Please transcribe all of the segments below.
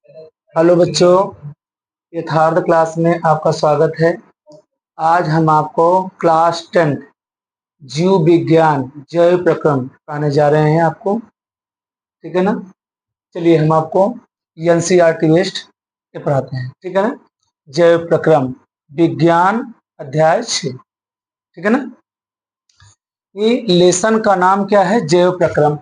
Hello बच्चों, यथार्थ class में आपका स्वागत है। आज हम आपको क्लास 10 जीव विज्ञान जैव प्रक्रम पढ़ाने जा रहे हैं आपको। ठीक है ना। चलिए हम आपको एनसीईआरटी बेस्ड ये पढ़ाते हैं। ठीक है ना। जैव प्रक्रम विज्ञान अध्याय 6। ठीक है ना। ये लेसन का नाम क्या है? जैव प्रक्रम।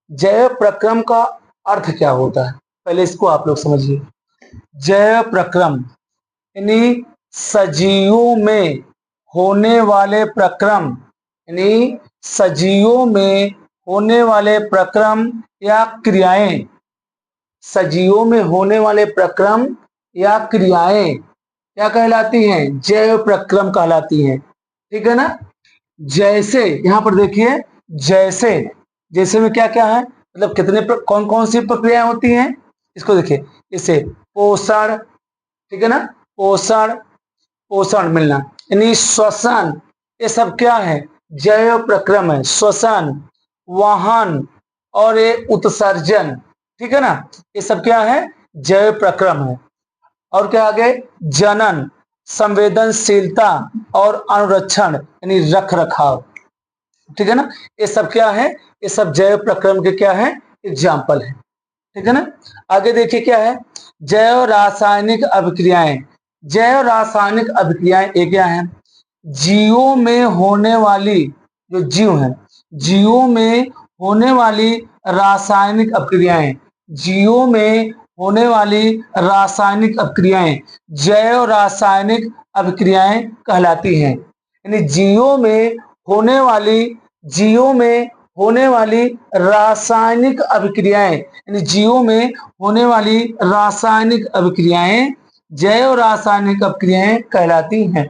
जैव प्रक्रम का अर्थ क्या होता है, पहले इसको आप लोग समझिए। जैव प्रक्रम यानी सजीवों में होने वाले प्रक्रम, यानी सजीवों में होने वाले प्रक्रम या क्रियाएं। सजीवों में होने वाले प्रक्रम या क्रियाएं क्या कहलाती हैं? जैव प्रक्रम कहलाती हैं। ठीक है ना। जैसे यहां पर देखिए, जैसे जैसे में क्या क्या है, मतलब कितने कौन कौन सी प्रक्रियाएं होती हैं इसको देखिए। इसे पोषण, ठीक है ना, पोषण, पोषण मिलना यानी श्वसन, ये सब क्या है? जैव प्रक्रम है। श्वसन, वहन और ये उत्सर्जन, ठीक है ना, ये सब क्या है? जैव प्रक्रम है। और क्या आगे? जनन, संवेदनशीलता और अनुरक्षण यानी रख रखाव, ठीक है ना, ये सब क्या है? ये सब जैव प्रक्रम के क्या है? एग्जाम्पल है। ठीक है ना। आगे देखिए क्या है? जैव रासायनिक अभिक्रियाएं। जैव रासायनिक अभिक्रियाएं ये क्या है? जीवों में होने वाली, जो जीव हैं, जीवों में होने वाली रासायनिक अभिक्रियाएं, जीवों में होने वाली रासायनिक अभिक्रियाएं जैव रासायनिक अभिक्रियाएं कहलाती हैं। यानी जीवों में होने वाली, जीवों में होने वाली रासायनिक अभिक्रियाएं, यानी जीवों में होने वाली रासायनिक अभिक्रियाएं जैव रासायनिक अभिक्रियाएं कहलाती हैं।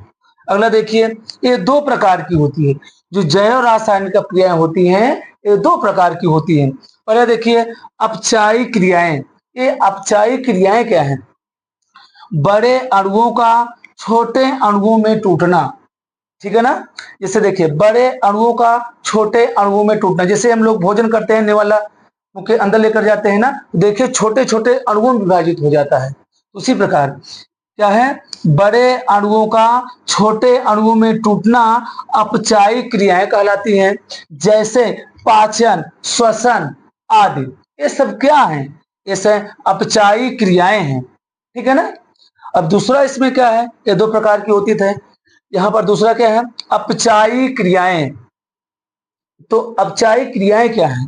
अगला देखिए, ये दो प्रकार की होती है। जो जैव रासायनिक क्रियाएं होती हैं ये दो प्रकार की होती हैं। पहले देखिए अपचायी क्रियाएं। ये अपचायी क्रियाएं क्या है? बड़े अणुओं का छोटे अणुओं में टूटना, ठीक है ना। जैसे देखिए बड़े अणुओं का छोटे अणुओं में टूटना, जैसे हम लोग भोजन करते हैं, निवाला मुंह के अंदर लेकर जाते हैं ना, देखिए छोटे छोटे अणुओं में विभाजित हो जाता है। उसी प्रकार क्या है? बड़े अणुओं का छोटे अणुओं में टूटना अपचायी क्रियाएं कहलाती हैं। जैसे पाचन, श्वसन आदि, ये सब क्या है? ये सब अपचायी क्रियाएं हैं। ठीक है ना। अब दूसरा इसमें क्या है? ये दो प्रकार की होती थे, यहां पर दूसरा क्या है? अपचायी क्रियाएं। तो अपचायी क्रियाएं क्या है?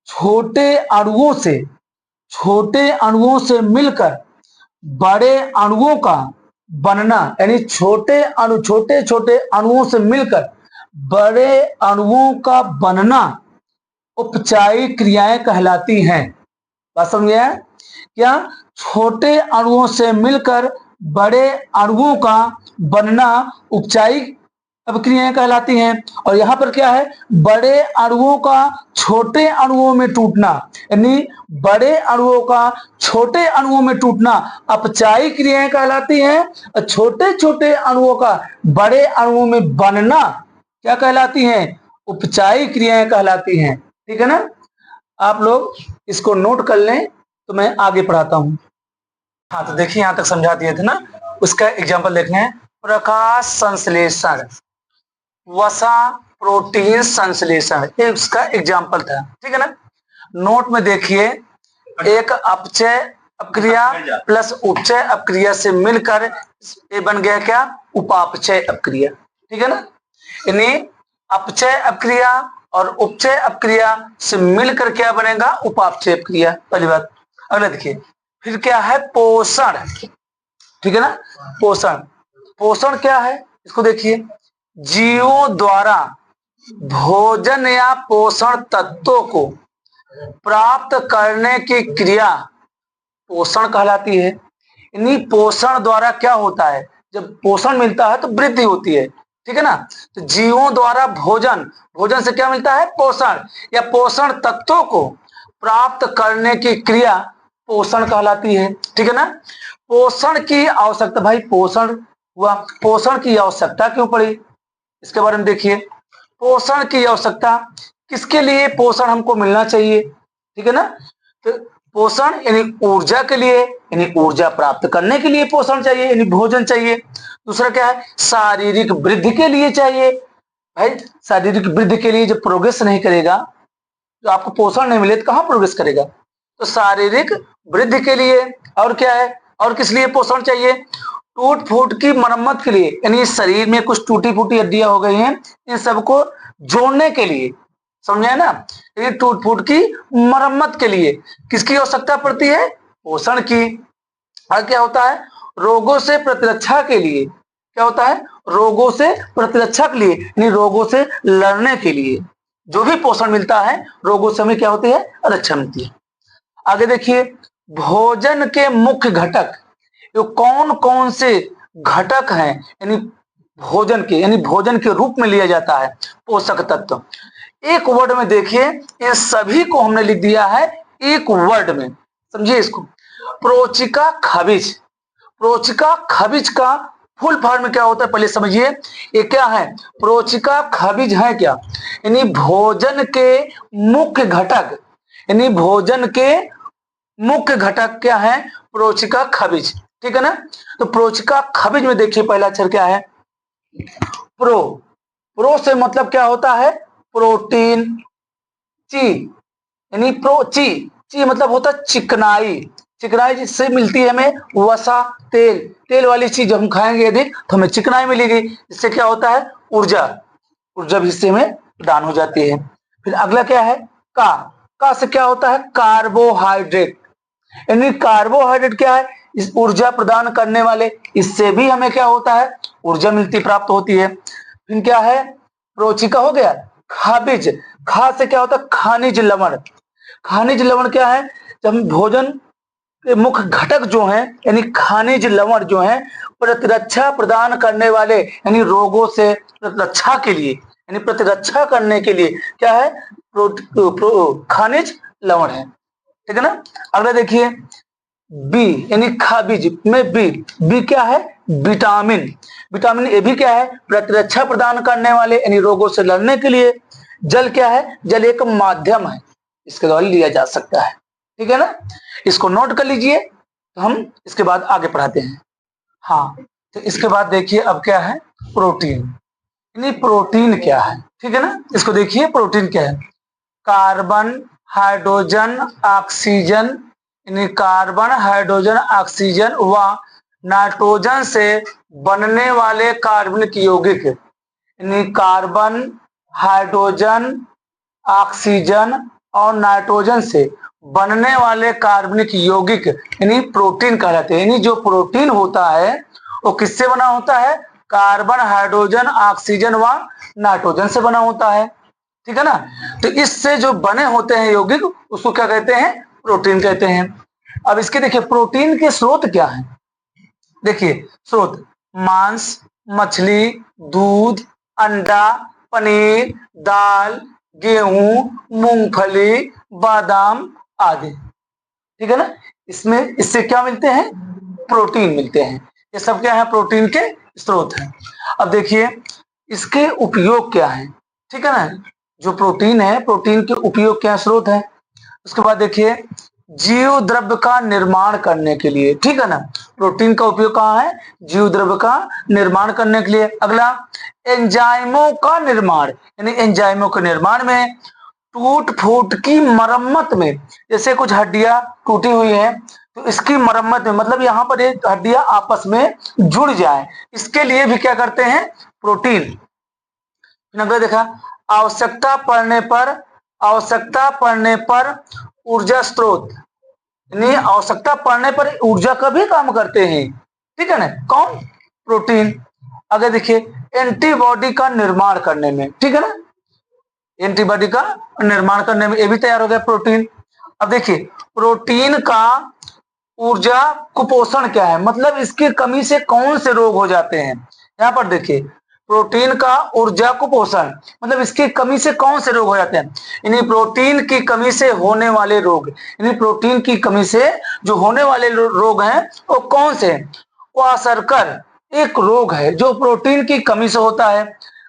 छोटे अणुओं से, छोटे अणुओं से मिलकर बड़े अणुओं का बनना, यानी छोटे अणु, छोटे छोटे अणुओं से मिलकर बड़े अणुओं का बनना उपचायी क्रियाएं कहलाती हैं। बात समझे? क्या? छोटे अणुओं से मिलकर बड़े अणुओं का बनना उपचायी अभिक्रियाएं कहलाती हैं। और यहां पर क्या है? बड़े अणुओं का छोटे अणुओं में टूटना, यानी बड़े अणुओं का छोटे अणुओं में टूटना अपचायी क्रियाएं कहलाती हैं। और छोटे छोटे अणुओं का बड़े अणुओं में बनना क्या कहलाती हैं? उपचायी क्रियाएं कहलाती हैं। ठीक है ना। आप लोग इसको नोट कर लें तो मैं आगे पढ़ाता हूं। हाँ तो देखिए यहां तक समझा दिए थे ना, उसका एग्जाम्पल देखना है। प्रकाश संश्लेषण, वसा प्रोटीन संश्लेषण, ये उसका एग्जाम्पल था। ठीक है ना। नोट में देखिए, एक अपचय अपक्रिया प्लस उपचय अपक्रिया से मिलकर ये बन गया क्या? उपापचय अपक्रिया। ठीक है ना। यानी अपचय अपक्रिया और उपचय अपक्रिया से मिलकर क्या बनेगा? उपापचय अपक्रिया। पहली बात। अगला देखिए, फिर क्या है? पोषण। ठीक है ना। पोषण, पोषण क्या है इसको देखिए। जीवों द्वारा भोजन या पोषण तत्वों को प्राप्त करने की क्रिया पोषण कहलाती है। यानी पोषण द्वारा क्या होता है? जब पोषण मिलता है तो वृद्धि होती है। ठीक है ना। तो जीवों द्वारा भोजन, भोजन से क्या मिलता है? पोषण, या पोषण तत्वों को प्राप्त करने की क्रिया पोषण कहलाती है। ठीक है ना। पोषण की आवश्यकता, भाई पोषण हुआ, पोषण की आवश्यकता क्यों पड़ी इसके बारे में देखिए। पोषण की आवश्यकता किसके लिए? पोषण हमको मिलना चाहिए। ठीक है ना। तो पोषण यानी ऊर्जा के लिए, यानी ऊर्जा प्राप्त करने के लिए पोषण चाहिए, यानी भोजन चाहिए। दूसरा क्या है, शारीरिक वृद्धि के लिए चाहिए। भाई शारीरिक वृद्धि के लिए जब प्रोग्रेस नहीं करेगा, तो आपको पोषण नहीं मिले तो कहां प्रोग्रेस करेगा। तो शारीरिक वृद्धि के लिए, और क्या है, और किस लिए पोषण चाहिए, टूट फूट की मरम्मत के लिए, यानी शरीर में कुछ टूटी फूटी हड्डियां हो गई हैं, इन सबको जोड़ने के लिए, समझे ना। ये टूट फूट की मरम्मत के लिए किसकी आवश्यकता पड़ती है, पोषण की। और क्या होता है, रोगों से प्रतिरक्षा के लिए, क्या होता है, रोगों से प्रतिरक्षा के लिए, यानी रोगों से लड़ने के लिए जो भी पोषण मिलता है, रोगों से हमें क्या होती है, रक्षा मिलती है। आगे देखिए, भोजन के मुख्य घटक, ये कौन कौन से घटक हैं, यानी भोजन के, यानी भोजन के रूप में लिया जाता है पोषक तत्व। एक वर्ड में देखिए, इन सभी को हमने लिख दिया है एक वर्ड में, समझिए इसको। प्रोचिका खनिज, प्रोचिका खनिज का फुल फॉर्म क्या होता है पहले समझिए। ये क्या है, प्रोचिका खनिज है क्या, यानी भोजन के मुख्य घटक, यानी भोजन के मुख्य घटक क्या है, प्रोचिका खनिज, ठीक है ना। तो प्रोचिका खनिज में देखिए पहला अक्षर क्या है, प्रो। प्रो से मतलब क्या होता है, प्रोटीन। ची यानी प्रो, ची मतलब होता है चिकनाई, चिकनाई जिससे मिलती है हमें वसा, तेल, तेल वाली चीज हम खाएंगे यदि तो हमें चिकनाई मिलेगी, इससे क्या होता है, ऊर्जा, ऊर्जा भी इससे में प्रदान हो जाती है। फिर अगला क्या है, का से क्या होता है, कार्बोहाइड्रेट, यानी कार्बोहाइड्रेट क्या है, इस ऊर्जा प्रदान करने वाले, इससे भी हमें क्या होता है, ऊर्जा मिलती प्राप्त होती है। फिर क्या है, प्रोचिका हो गया। खाबिज, खा से क्या होता है, खनिज लवण, खनिज लवण क्या है, जब हम भोजन के मुख्य घटक जो हैं, यानी खनिज लवण जो हैं, प्रतिरक्षा प्रदान करने वाले, यानी रोगों से प्रतिरक्षा के लिए, यानी प्रतिरक्षा करने के लिए क्या है, खनिज लवण है, ठीक है ना। अगला देखिए, बी यानी खाबिज में बी, बी क्या है, विटामिन, विटामिन ए भी क्या है, प्रतिरक्षा प्रदान करने वाले, यानी रोगों से लड़ने के लिए। जल क्या है, जल एक माध्यम है, इसके द्वारा लिया जा सकता है, ठीक है ना। इसको नोट कर लीजिए, तो हम इसके बाद आगे पढ़ाते हैं। हाँ, तो इसके बाद देखिए अब क्या है, प्रोटीन, यानी प्रोटीन क्या है, ठीक है ना। इसको देखिए प्रोटीन क्या है, कार्बन हाइड्रोजन ऑक्सीजन, यानी कार्बन हाइड्रोजन ऑक्सीजन व नाइट्रोजन से बनने वाले कार्बनिक यौगिक, यानी कार्बन हाइड्रोजन ऑक्सीजन और नाइट्रोजन से बनने वाले कार्बनिक यौगिक यानी प्रोटीन कहलाते हैं। यानी जो प्रोटीन होता है वो किससे बना होता है, कार्बन हाइड्रोजन ऑक्सीजन व नाइट्रोजन से बना होता है, ठीक है ना। तो इससे जो बने होते हैं यौगिक उसको क्या कहते हैं, प्रोटीन कहते हैं। अब इसके देखिए प्रोटीन के स्रोत क्या है, देखिए स्रोत, मांस, मछली, दूध, अंडा, पनीर, दाल, गेहूं, मूंगफली, बादाम आदि, ठीक है ना। इसमें इससे क्या मिलते हैं, प्रोटीन मिलते हैं। ये सब क्या है, प्रोटीन के स्रोत हैं। अब देखिए इसके उपयोग क्या है, ठीक है ना। जो प्रोटीन है, प्रोटीन के उपयोग क्या स्रोत है। उसके बाद देखिए जीव द्रव्य का निर्माण करने के लिए, ठीक है ना। प्रोटीन का उपयोग कहाँ है, जीव द्रव्य का निर्माण करने के लिए। अगला एंजाइमों का निर्माण, यानी एंजाइमों के निर्माण में, टूट फूट की मरम्मत में, जैसे कुछ हड्डियां टूटी हुई हैं तो इसकी मरम्मत में, मतलब यहाँ पर ये हड्डियां आपस में जुड़ जाए, इसके लिए भी क्या करते हैं, प्रोटीन। अगला देखा, आवश्यकता पड़ने पर, आवश्यकता पड़ने पर ऊर्जा स्रोत, यानी आवश्यकता पड़ने पर ऊर्जा का भी काम करते हैं, ठीक है ना, कौन, प्रोटीन। आगे देखिए एंटीबॉडी का निर्माण करने में, ठीक है ना, एंटीबॉडी का निर्माण करने में ये भी तैयार हो गया प्रोटीन। अब देखिए प्रोटीन का ऊर्जा कुपोषण क्या है, मतलब इसकी कमी से कौन से रोग हो जाते हैं। यहाँ पर देखिए प्रोटीन का ऊर्जा कुपोषण, मतलब इसकी कमी से कौन से रोग हो जाते हैं, यानी प्रोटीन की कमी से होने वाले रोग, यानी प्रोटीन की कमी से जो होने वाले रोग हैं वो कौन से हैं। क्वाशरकर एक रोग है जो प्रोटीन की कमी से होता है।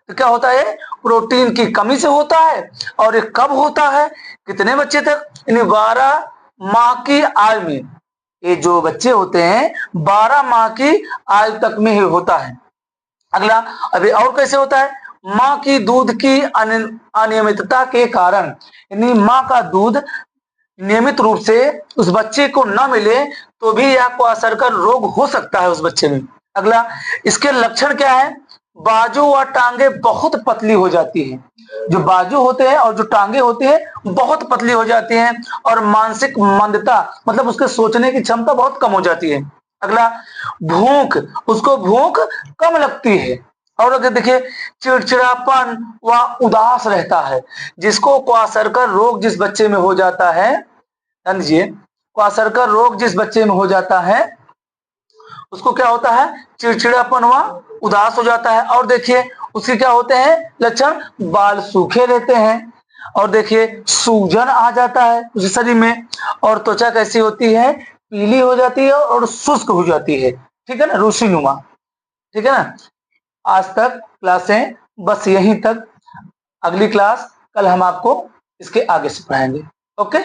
तो क्या होता है, प्रोटीन की कमी से होता है, और ये कब होता है, कितने बच्चे तक, यानी 12 माह की आयु में, ये जो बच्चे होते हैं 12 माह की आयु तक में ही होता है। अगला, अभी और कैसे होता है, माँ की दूध की अनियमितता के कारण, यानी माँ का दूध नियमित रूप से उस बच्चे को न मिले तो भी यह क्वाशरकर रोग हो सकता है उस बच्चे में। अगला, इसके लक्षण क्या है, बाजू व टांगे बहुत पतली हो जाती हैं, जो बाजू होते हैं और जो टांगे होते हैं बहुत पतली हो जाती हैं, और मानसिक मंदता, मतलब उसके सोचने की क्षमता बहुत कम हो जाती है। अगला, भूख, उसको भूख कम लगती है। और अगर देखिए, चिड़चिड़ापन व उदास रहता है। जिसको क्वाशरकर रोग जिस बच्चे में हो जाता है, ध्यान दीजिए, क्वाशरकर रोग जिस बच्चे में हो जाता है उसको क्या होता है, चिड़चिड़ापन व उदास हो जाता है। और देखिए उसके क्या होते हैं लक्षण, बाल सूखे रहते हैं, और देखिए सूजन आ जाता है उस शरीर में, और त्वचा कैसी होती है, पीली हो जाती है और शुष्क हो जाती है, ठीक है ना, रूसीनुमा। ठीक है ना। आज तक क्लासें बस यहीं तक, अगली क्लास कल हम आपको इसके आगे से पढ़ाएंगे। ओके।